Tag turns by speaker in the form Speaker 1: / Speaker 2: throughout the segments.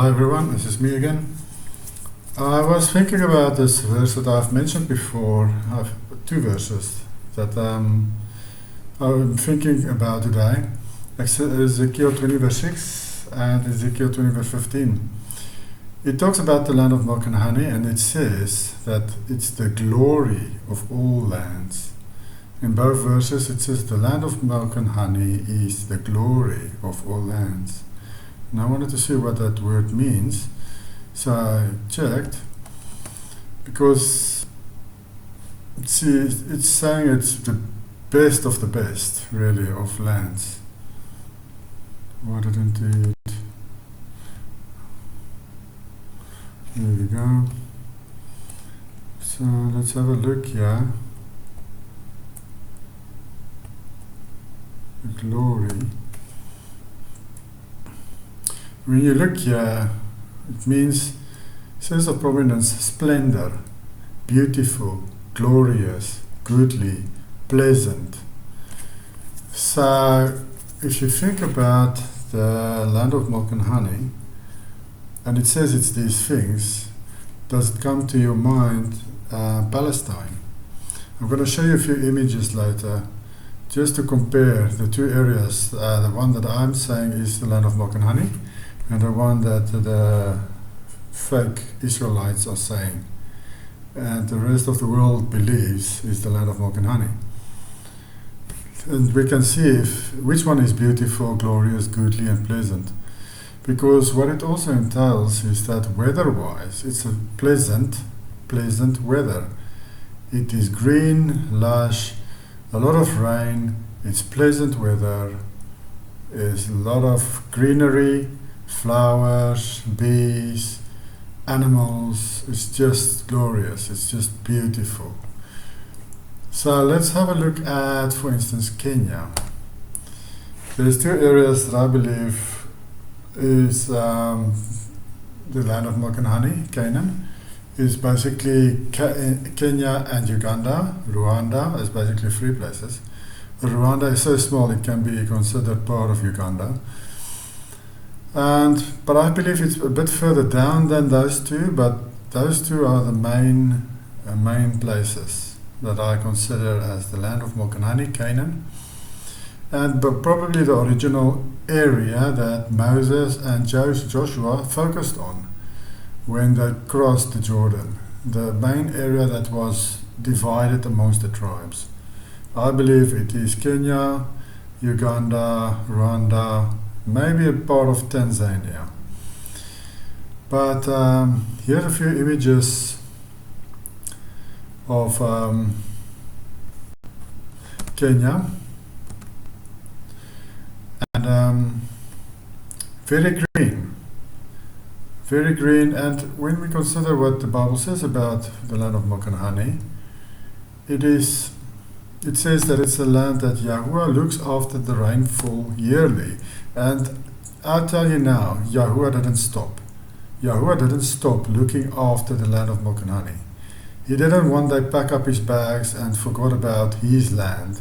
Speaker 1: Hi everyone, this is me again. I was thinking about this verse that I've mentioned before. I have two verses that I'm thinking about today. Ezekiel 20 verse 6 and Ezekiel 20 verse 15. It talks about the land of milk and honey, and it says that it's the glory of all lands. In both verses it says the land of milk and honey is the glory of all lands. And I wanted to see what that word means, so I checked, because it's saying it's the best of the best, really, of lands. What did indeed? There we go. So let's have a look here. The glory. When you look here, it means sense of prominence, splendor, beautiful, glorious, goodly, pleasant. So if you think about the land of milk and honey, and it says it's these things, does it come to your mind Palestine? I'm going to show you a few images later, just to compare the two areas. The one that I'm saying is the land of milk and honey, and the one that the fake Israelites are saying, and the rest of the world believes is the land of milk and honey. And we can see which one is beautiful, glorious, goodly, and pleasant. Because what it also entails is that weather-wise, it's a pleasant weather. It is green, lush, a lot of rain, it's pleasant weather, there's a lot of greenery, flowers, bees, animals. It's just glorious, it's just beautiful. So let's have a look at, for instance, Kenya. There's two areas that I believe is the land of milk and honey. Canaan is basically Kenya and Uganda. Rwanda is basically three places. Rwanda is so small it can be considered part of Uganda. But I believe it's a bit further down than those two, but those two are the main places that I consider as the land of milk and honey, Canaan, but probably the original area that Moses and Joshua focused on when they crossed the Jordan, the main area that was divided amongst the tribes. I believe it is Kenya, Uganda, Rwanda, maybe a part of Tanzania. But here are a few images of Kenya, and very green. And when we consider what the Bible says about the land of milk and honey, it says that it's a land that Yahweh looks after the rainfall yearly. And I'll tell you now, Yahweh didn't stop. Yahweh didn't stop looking after the land of milk and honey. He didn't one day pack up his bags and forgot about his land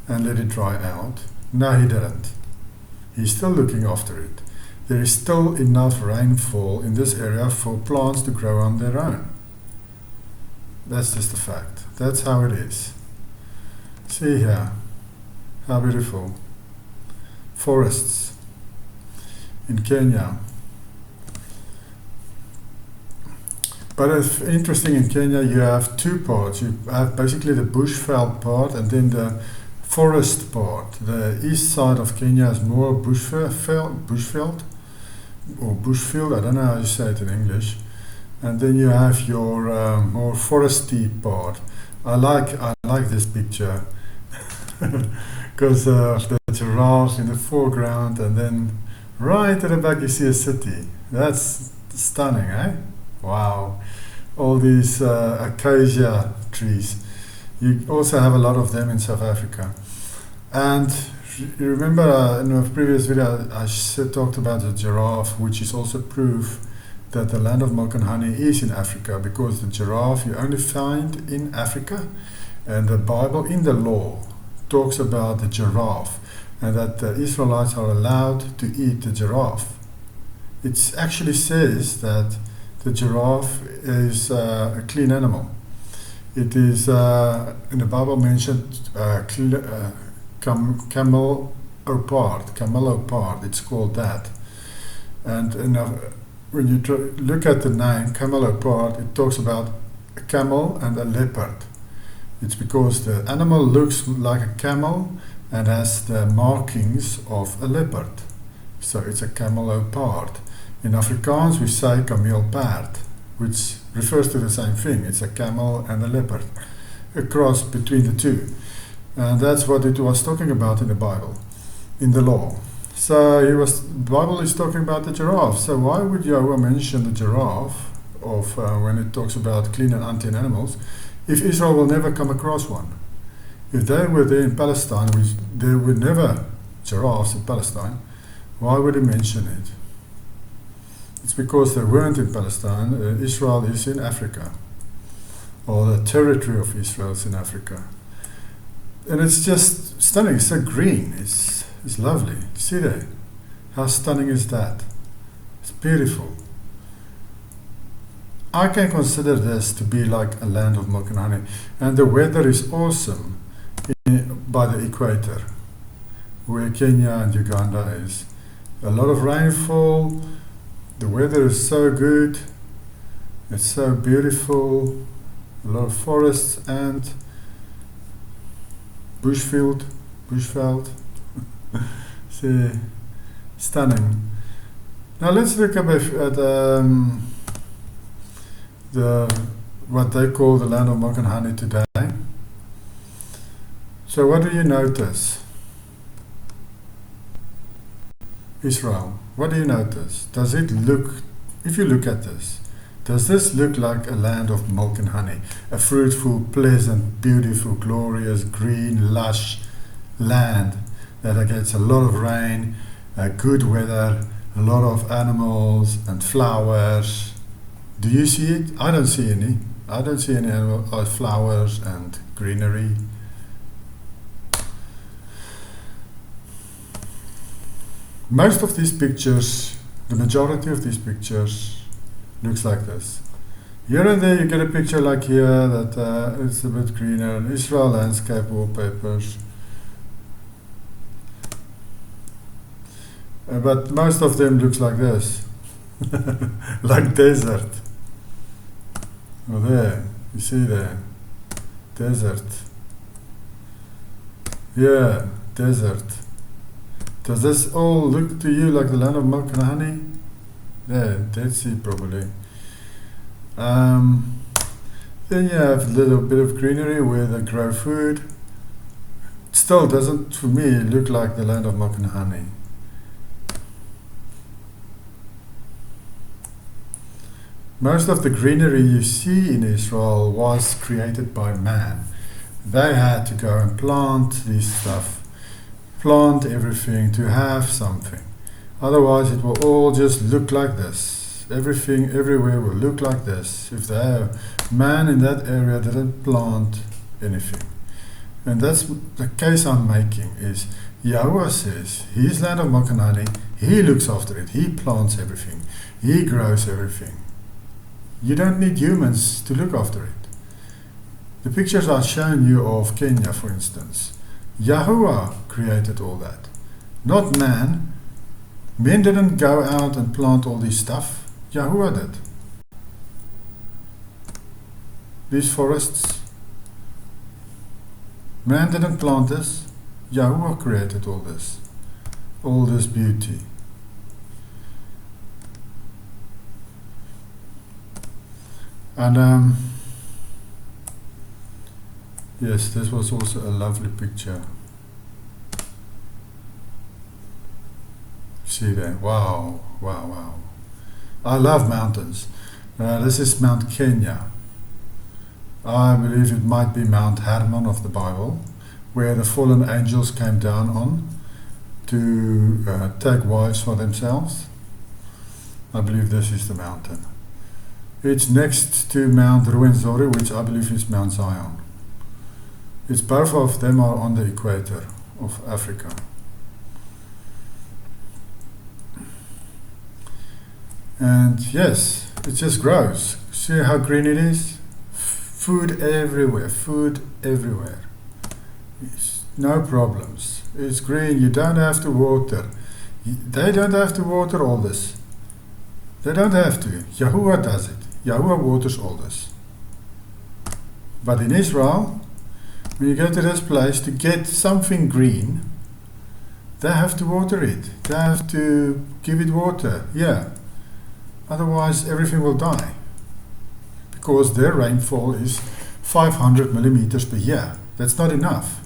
Speaker 1: and let it dry out. No, he didn't. He's still looking after it. There is still enough rainfall in this area for plants to grow on their own. That's just a fact. That's how it is. See here, how beautiful. Forests in Kenya. But it's interesting, in Kenya you have two parts. You have basically the bushveld part and then the forest part. The east side of Kenya is more bushveld or bushfield, I don't know how you say it in English. And then you have your more foresty part. I like this picture because the giraffes in the foreground, and then right at the back you see a city. That's stunning, eh? Wow. All these acacia trees. You also have a lot of them in South Africa. And you remember in a previous video I talked about the giraffe, which is also proof that the land of milk and honey is in Africa, because the giraffe you only find in Africa, and the Bible in the law talks about the giraffe, and that the Israelites are allowed to eat the giraffe. it actually says that the giraffe is a clean animal. It is in the Bible mentioned camelopard. It's called that. And when you look at the name camelopard, it talks about a camel and a leopard. It's because the animal looks like a camel and has the markings of a leopard. So it's a camelopard. In Afrikaans we say kameelperd, which refers to the same thing. It's a camel and a leopard, a cross between the two. And that's what it was talking about in the Bible, in the law. So the Bible is talking about the giraffe. So why would Yahweh mention the giraffe when it talks about clean and unclean animals, if Israel will never come across one? If they were there in Palestine, there were never giraffes in Palestine, why would he mention it? It's because they weren't in Palestine. Israel is in Africa, or the territory of Israel is in Africa. And it's just stunning. It's so green. It's lovely. See there? How stunning is that? It's beautiful. I can consider this to be like a land of milk and honey. And the weather is awesome by the equator, where Kenya and Uganda is. A lot of rainfall. The weather is so good. It's so beautiful. A lot of forests and bushveld. See, stunning. Now let's look at what they call the land of milk and honey today. So what do you notice? Israel, what do you notice? Does it look, if you look at this, does this look like a land of milk and honey? A fruitful, pleasant, beautiful, glorious, green, lush land that gets a lot of rain, good weather, a lot of animals and flowers. Do you see it? I don't see any. I don't see any flowers and greenery. Most of these pictures, the majority of these pictures, looks like this. Here and there you get a picture like here that it's a bit greener. Israel landscape wallpapers. But most of them looks like this. Like desert. Oh, there. You see there. Desert. Yeah, desert. Does this all look to you like the land of milk and honey? Yeah, Dead Sea probably. Then you have a little bit of greenery where they grow food. Still doesn't, for me, look like the land of milk and honey. Most of the greenery you see in Israel was created by man. They had to go and plant this stuff. Plant everything to have something. Otherwise it will all just look like this. Everything everywhere will look like this if the man in that area didn't plant anything. And that's the case I'm making, is Yahweh says his land of milk and honey, he looks after it, he plants everything, he grows everything. You don't need humans to look after it. The pictures I've shown you of Kenya, for instance, Yahuwah created all that, not man. Men didn't go out and plant all this stuff. Yahuwah did. These forests, man didn't plant this. Yahuwah created all this beauty. And yes, this was also a lovely picture. See there, wow, wow, wow. I love mountains. This is Mount Kenya. I believe it might be Mount Hermon of the Bible, where the fallen angels came down on to take wives for themselves. I believe this is the mountain. It's next to Mount Ruwenzori, which I believe is Mount Zion. It's both of them are on the equator of Africa. And yes, it just grows. See how green it is? Food everywhere, food everywhere. No problems. It's green, you don't have to water. They don't have to water all this. They don't have to. Yahuwah does it. Yahuwah waters all this. But in Israel, when you go to this place to get something green, they have to water it. They have to give it water. Yeah. Otherwise, everything will die. Because their rainfall is 500 millimeters per year. That's not enough.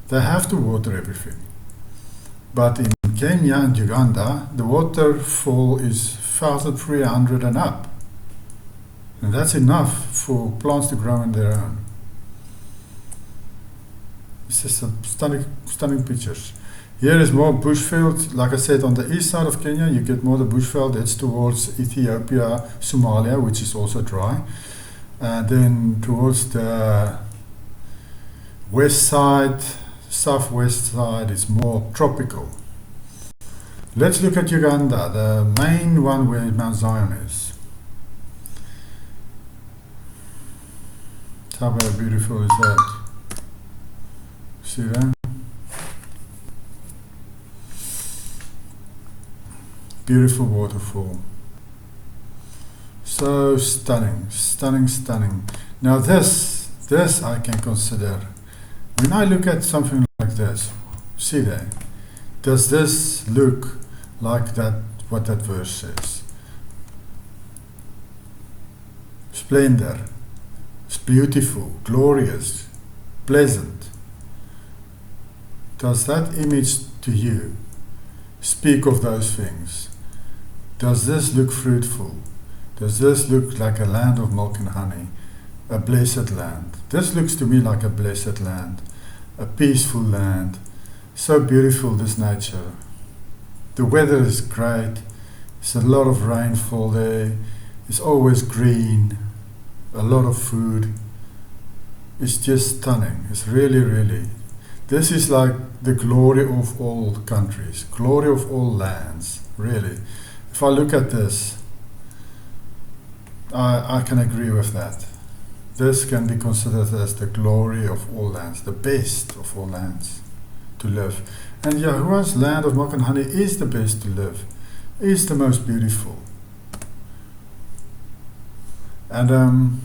Speaker 1: They have to water everything. But in Kenya and Uganda, the waterfall is 1,300 and up. And that's enough for plants to grow on their own. This is some stunning pictures. Here is more bushveld. Like I said, on the east side of Kenya, you get more the bushveld. It's towards Ethiopia, Somalia, which is also dry. And then towards the west side, southwest side, it's more tropical. Let's look at Uganda, the main one where Mount Zion is. How beautiful is that? See that? Beautiful waterfall. So stunning, stunning, stunning. Now this I can consider. When I look at something like this, see there, does this look like that, what that verse says? Splendor, it's beautiful, glorious, pleasant. Does that image to you speak of those things? Does this look fruitful? Does this look like a land of milk and honey? A blessed land. This looks to me like a blessed land, a peaceful land. So beautiful, this nature. The weather is great. There's a lot of rainfall there. It's always green. A lot of food. It's just stunning. It's really, really. This is like the glory of all countries, glory of all lands, really. If I look at this, I can agree with that. This can be considered as the glory of all lands, the best of all lands to live. And Yahuwah's land of milk and honey is the best to live, is the most beautiful. And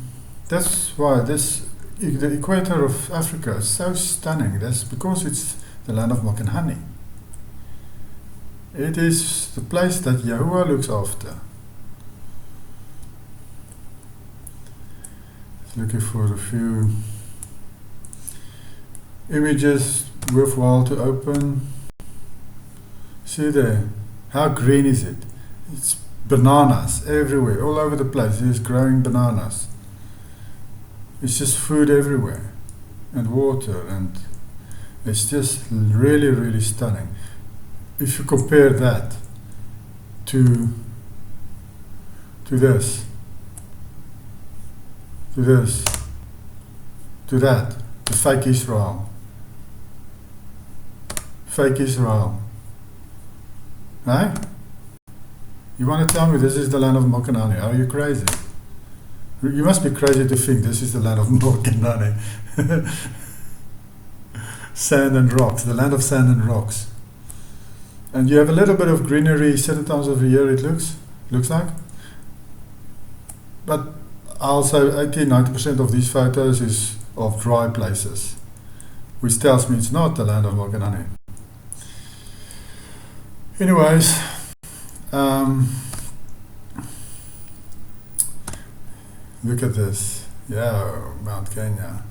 Speaker 1: that's why the equator of Africa is so stunning. That's because it's the land of milk and honey. It is the place that Yahuwah looks after. Looking for a few images worthwhile to open. See there, how green is it? It's bananas everywhere, all over the place. There's growing bananas. It's just food everywhere, and water, and it's just really, really stunning. If you compare that to this, to that, to fake Israel. Fake Israel. Hey? You want to tell me this is the land of milk and honey? Are you crazy? You must be crazy to think this is the land of milk and honey. Sand and rocks, the land of sand and rocks. And you have a little bit of greenery certain times of the year, it looks like. But also 80-90% of these photos is of dry places, which tells me it's not the land of milk and honey. Anyways, look at this. Yeah, Mount Kenya.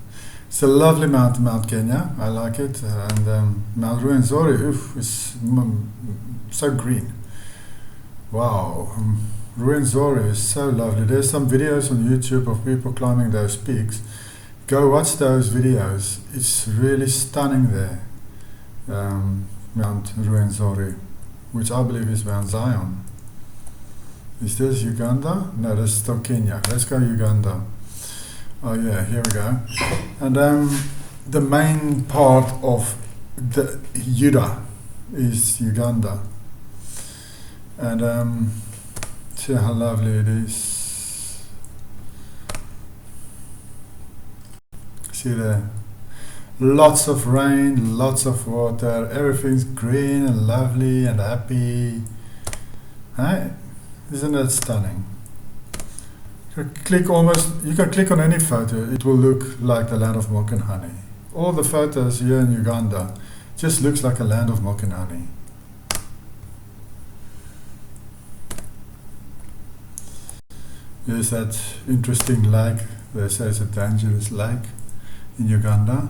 Speaker 1: It's a lovely mountain, Mount Kenya. I like it. And Mount Ruwenzori, is so green. Wow. Ruwenzori is so lovely. There's some videos on YouTube of people climbing those peaks. Go watch those videos. It's really stunning there. Mount Ruwenzori, which I believe is Mount Zion. Is this Uganda? No, this is still Kenya. Let's go Uganda. Oh yeah, here we go. And the main part of the Judah is Uganda. And See how lovely it is. See there? Lots of rain, lots of water, everything's green and lovely and happy. Hey? Isn't that stunning? You can click on any photo, it will look like the land of milk and honey. All the photos here in Uganda just looks like a land of milk and honey. There's that interesting lake, they say it's a dangerous lake in Uganda.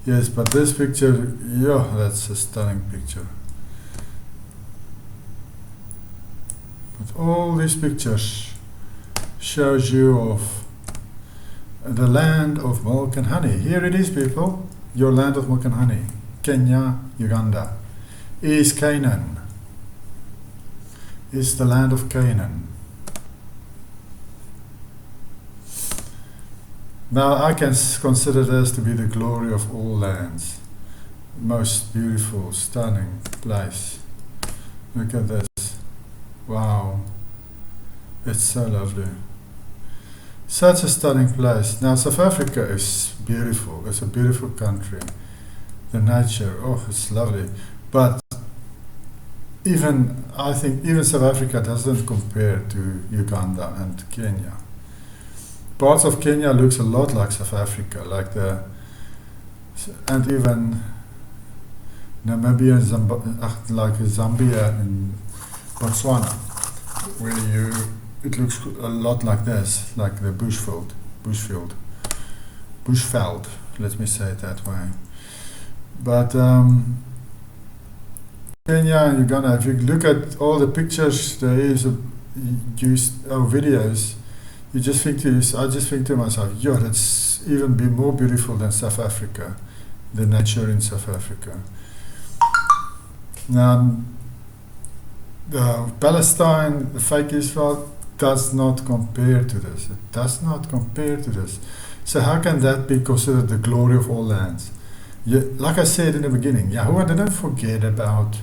Speaker 1: Yes, but this picture, yeah, that's a stunning picture. But all these pictures shows you of the land of milk and honey. Here it is, people, your land of milk and honey. Kenya, Uganda, is Canaan, is the land of Canaan. Now I can consider this to be the glory of all lands. Most beautiful, stunning place. Look at this. Wow. It's so lovely. Such a stunning place. Now South Africa is beautiful. It's a beautiful country. The nature, oh, it's lovely. But I think even South Africa doesn't compare to Uganda and Kenya. Parts of Kenya looks a lot like South Africa, and even Namibia, like Zambia and Botswana, where it looks a lot like this, like the bushveld, let me say it that way. But Kenya and Uganda, if you look at all the pictures there is videos, I just think to myself, yeah, that's even be more beautiful than South Africa, the nature in South Africa. Now, Palestine, the fake Israel, does not compare to this. It does not compare to this. So how can that be considered the glory of all lands? Like I said in the beginning, Yahuwah didn't forget about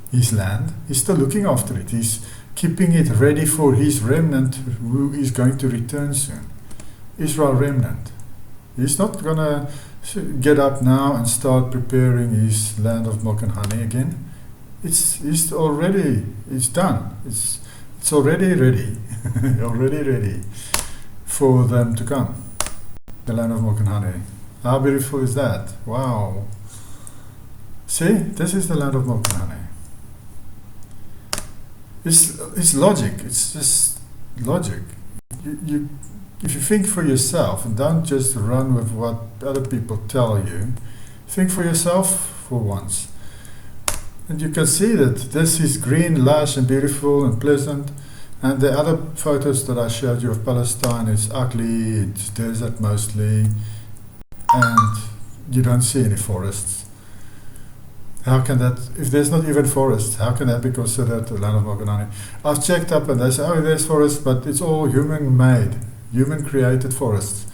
Speaker 1: his land. He's still looking after it. He's keeping it ready for his remnant who is going to return soon. Israel remnant. He's not going to get up now and start preparing his land of milk and honey again. It's done. It's already ready. Already ready for them to come. The land of milk and honey. How beautiful is that? Wow. See, this is the land of milk and honey. It's logic. It's just logic. If you think for yourself and don't just run with what other people tell you, think for yourself for once. And you can see that this is green, lush and beautiful and pleasant. And the other photos that I showed you of Palestine is ugly, it's desert mostly, and you don't see any forests. How can that, if there's not even forests, how can that be considered the land of milk and honey? I've checked up and they say, oh, there's forests, but it's all human-made, human-created forests.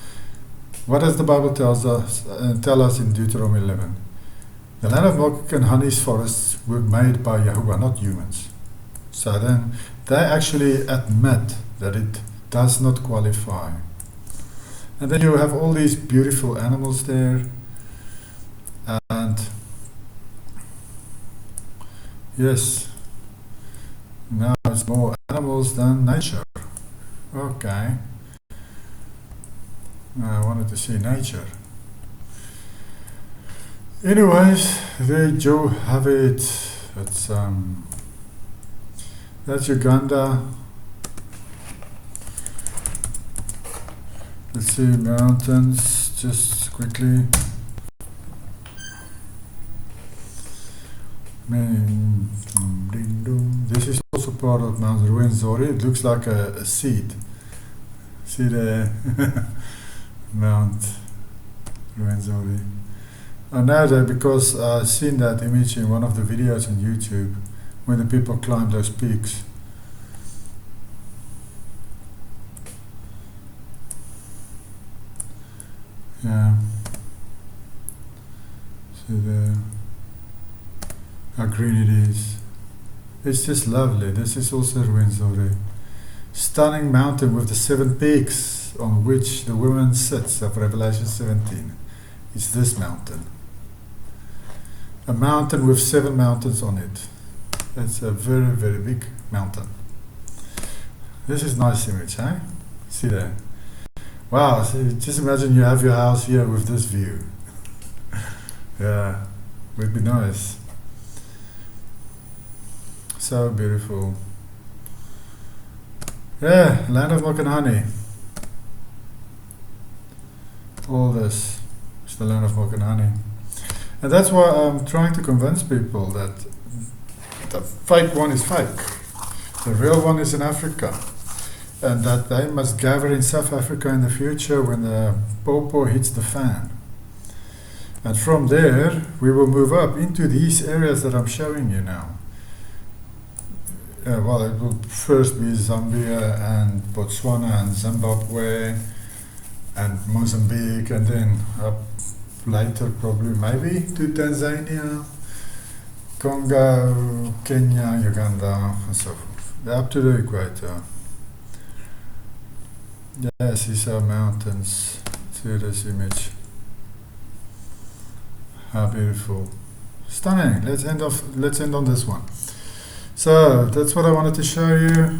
Speaker 1: What does the Bible tell us in Deuteronomy 11? The land of milk and honey's forests were made by Yahuwah, not humans. So then they actually admit that it does not qualify. And then you have all these beautiful animals there. And yes, now it's more animals than nature. Okay. Now I wanted to see nature. Anyways, there you have it. That's Uganda. Let's see mountains just quickly. This is also part of Mount Ruwenzori. It looks like a seed. See the Mount Ruwenzori. I know that because I've seen that image in one of the videos on YouTube when the people climb those peaks. Yeah. See there how green it is. It's just lovely. This is also Ruwenzori. Stunning mountain with the 7 peaks on which the woman sits of Revelation 17. It's this mountain. A mountain with 7 mountains on it. It's a very, very big mountain. This is nice image, eh? See there. Wow, so just imagine you have your house here with this view. Yeah, would be nice. So beautiful. Yeah, land of milk and honey. All this is the land of milk and honey. And that's why I'm trying to convince people that the fake one is fake. The real one is in Africa. And that they must gather in South Africa in the future when the popo hits the fan. And from there, we will move up into these areas that I'm showing you now. Well, it will first be Zambia and Botswana and Zimbabwe and Mozambique, and then up later probably maybe to Tanzania, Congo, Kenya, Uganda, and so forth. Up to the equator. Yes, these are mountains. See this image. How beautiful. Stunning. Let's end on this one. So that's what I wanted to show you.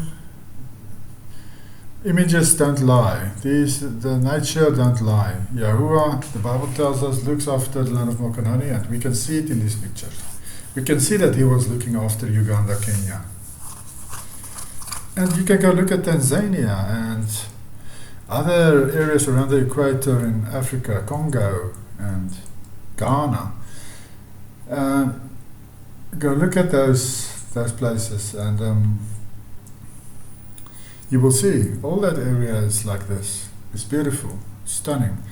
Speaker 1: Images don't lie. The nature don't lie. Yahuwah, the Bible tells us, looks after the land of milk and honey, and we can see it in these pictures. We can see that he was looking after Uganda, Kenya. And you can go look at Tanzania and other areas around the equator in Africa, Congo and Ghana. Go look at those places, and you will see all that area is like this. It's beautiful, stunning,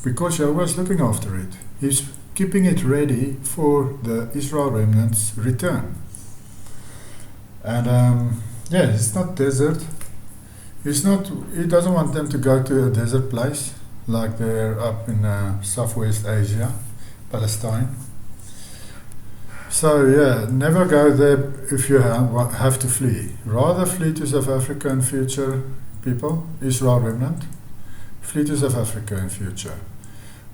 Speaker 1: because Yahweh is looking after it. He's keeping it ready for the Israel remnant's return. And it's not desert. He doesn't want them to go to a desert place like they're up in Southwest Asia, Palestine. So never go there if you have to flee. Rather flee to South Africa in future, people, Israel remnant. Flee to South Africa in future.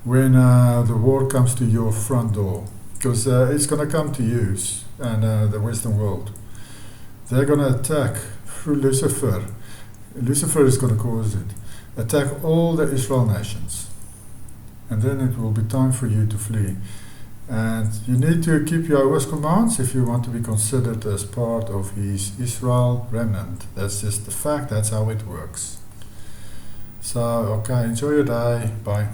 Speaker 1: When the war comes to your front door. Because it's going to come to you and the Western world. They're going to attack through Lucifer. Lucifer is going to cause it. Attack all the Israel nations. And then it will be time for you to flee. And you need to keep Yahweh's commands if you want to be considered as part of his Israel remnant. That's just the fact, that's how it works. So, okay, enjoy your day. Bye.